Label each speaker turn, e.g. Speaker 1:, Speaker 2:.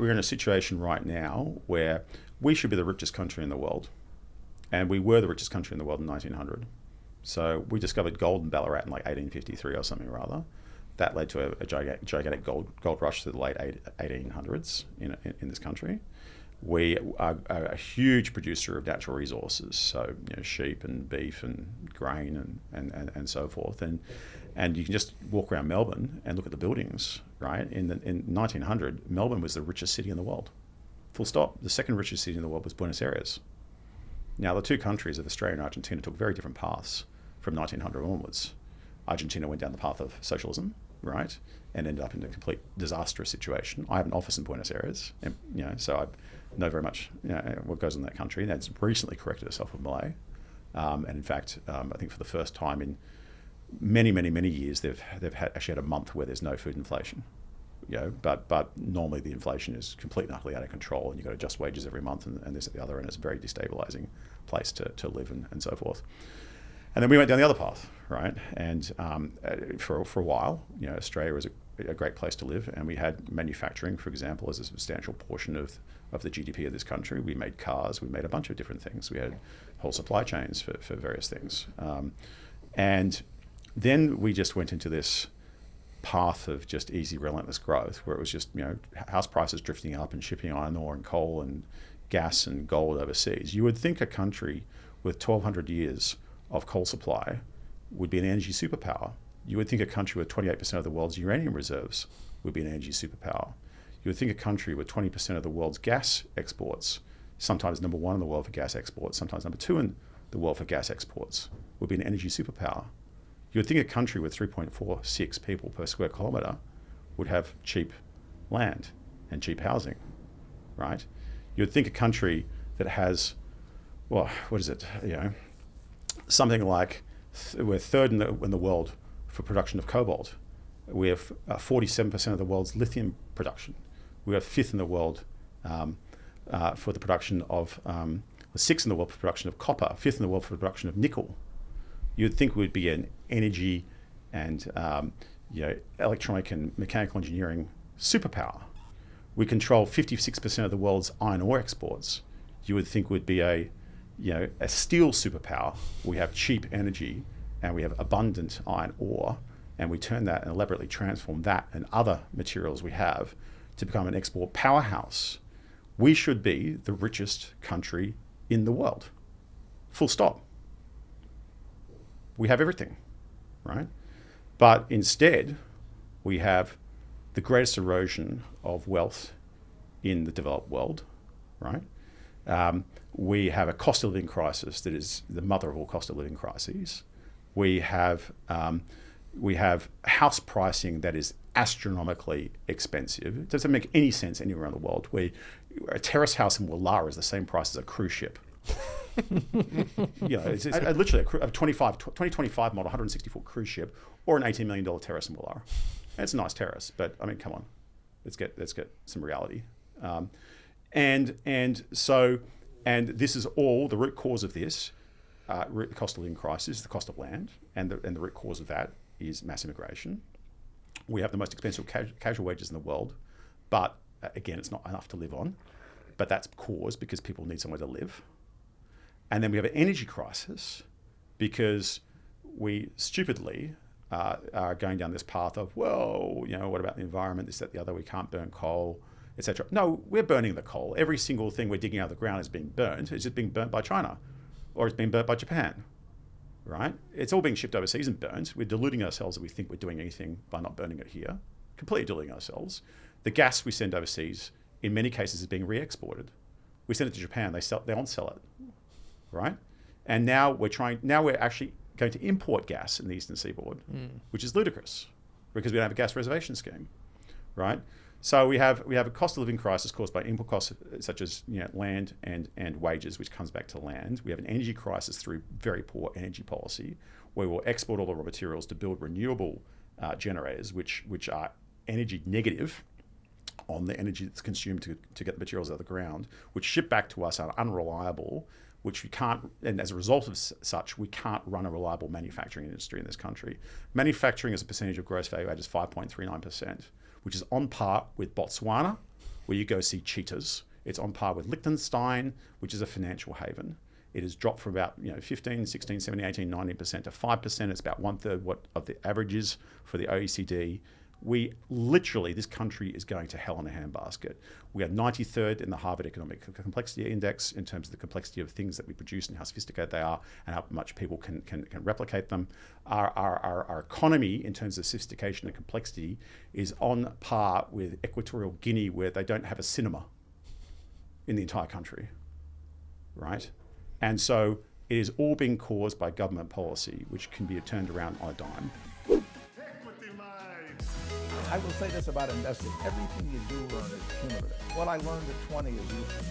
Speaker 1: we're in a situation right now where we should be the richest country in the world, and we were the richest country in the world in 1900. So we discovered gold in Ballarat in like 1853 or something or other. That led to a gigantic gold rush through the late 1800s in this country. We are a huge producer of natural resources, so sheep and beef and grain and so forth. And you can just walk around Melbourne and look at the buildings, right? In 1900, Melbourne was the richest city in the world. Full stop. The second richest city in the world was Buenos Aires. Now, the two countries of Australia and Argentina took very different paths from 1900 onwards. Argentina went down the path of socialism, right, and ended up in a complete disastrous situation. I have an office in Buenos Aires, and, so I know very much what goes on in that country. And it's recently corrected itself with Malay, and in fact, I think for the first time in many, many, many years, they've actually had a month where there's no food inflation. But normally the inflation is completely and utterly out of control, and you've got to adjust wages every month and this at the other, and it's a very destabilizing place to live and so forth. And then we went down the other path, right? And for a while, Australia was a great place to live, and we had manufacturing, for example, as a substantial portion of the GDP of this country. We made cars, we made a bunch of different things. We had whole supply chains for various things. And then we just went into this path of just easy, relentless growth, where it was just, house prices drifting up and shipping iron ore and coal and gas and gold overseas. You would think a country with 1,200 years of coal supply would be an energy superpower. You would think a country with 28% of the world's uranium reserves would be an energy superpower. You would think a country with 20% of the world's gas exports, sometimes number one in the world for gas exports, sometimes number two in the world for gas exports, would be an energy superpower. You would think a country with 3.46 people per square kilometre would have cheap land and cheap housing, right? You would think a country that has, well, what is it, something like, we're third in the world for production of cobalt. We have 47% of the world's lithium production. We are fifth in the world for the production of, sixth in the world for production of copper, fifth in the world for the production of nickel. You'd think we'd be an energy and electronic and mechanical engineering superpower. We control 56% of the world's iron ore exports. You would think we'd be a steel superpower. We have cheap energy and we have abundant iron ore, and we turn that and elaborately transform that and other materials we have to become an export powerhouse. We should be the richest country in the world. Full stop. We have everything, right? But instead, we have the greatest erosion of wealth in the developed world, right? We have a cost of living crisis that is the mother of all cost of living crises. We have house pricing that is astronomically expensive. It doesn't make any sense anywhere around the world. A terrace house in Woollahra is the same price as a cruise ship. It's literally a 2025 model 160-foot cruise ship or an $18 million terrace in Woollahra. It's a nice terrace, but I mean, come on, let's get some reality. And this is all the root cause of this. The cost of living crisis, the cost of land, and the root cause of that is mass immigration. We have the most expensive casual wages in the world, but again, it's not enough to live on. But that's caused because people need somewhere to live. And then we have an energy crisis because we stupidly are going down this path of, what about the environment, this, that, the other, we can't burn coal, etc. No, we're burning the coal. Every single thing we're digging out of the ground is being burnt. It's just being burnt by China or it's being burnt by Japan, right? It's all being shipped overseas and burnt. We're deluding ourselves that we think we're doing anything by not burning it here. Completely deluding ourselves. The gas we send overseas, in many cases, is being re-exported. We send it to Japan, they won't sell it, right? And now we're actually going to import gas in the Eastern Seaboard, which is ludicrous because we don't have a gas reservation scheme, right? So we have a cost of living crisis caused by input costs such as land and wages, which comes back to land. We have an energy crisis through very poor energy policy, where we'll export all the raw materials to build renewable generators, which are energy negative on the energy that's consumed to get the materials out of the ground, which ship back to us are unreliable, which we can't, and as a result of such, we can't run a reliable manufacturing industry in this country. Manufacturing as a percentage of gross value add is 5.39%, which is on par with Botswana, where you go see cheetahs. It's on par with Liechtenstein, which is a financial haven. It has dropped from about 15, 16, 17, 18, 19% to 5%. It's about one third what of the average is for the OECD. We literally, this country is going to hell in a handbasket. We are 93rd in the Harvard Economic Complexity Index in terms of the complexity of things that we produce and how sophisticated they are and how much people can replicate them. Our economy, in terms of sophistication and complexity, is on par with Equatorial Guinea, where they don't have a cinema in the entire country, right? And so it is all being caused by government policy, which can be turned around on a dime.
Speaker 2: I will say this about investing. Everything you do learn is cumulative. What I learned at 20 is useful.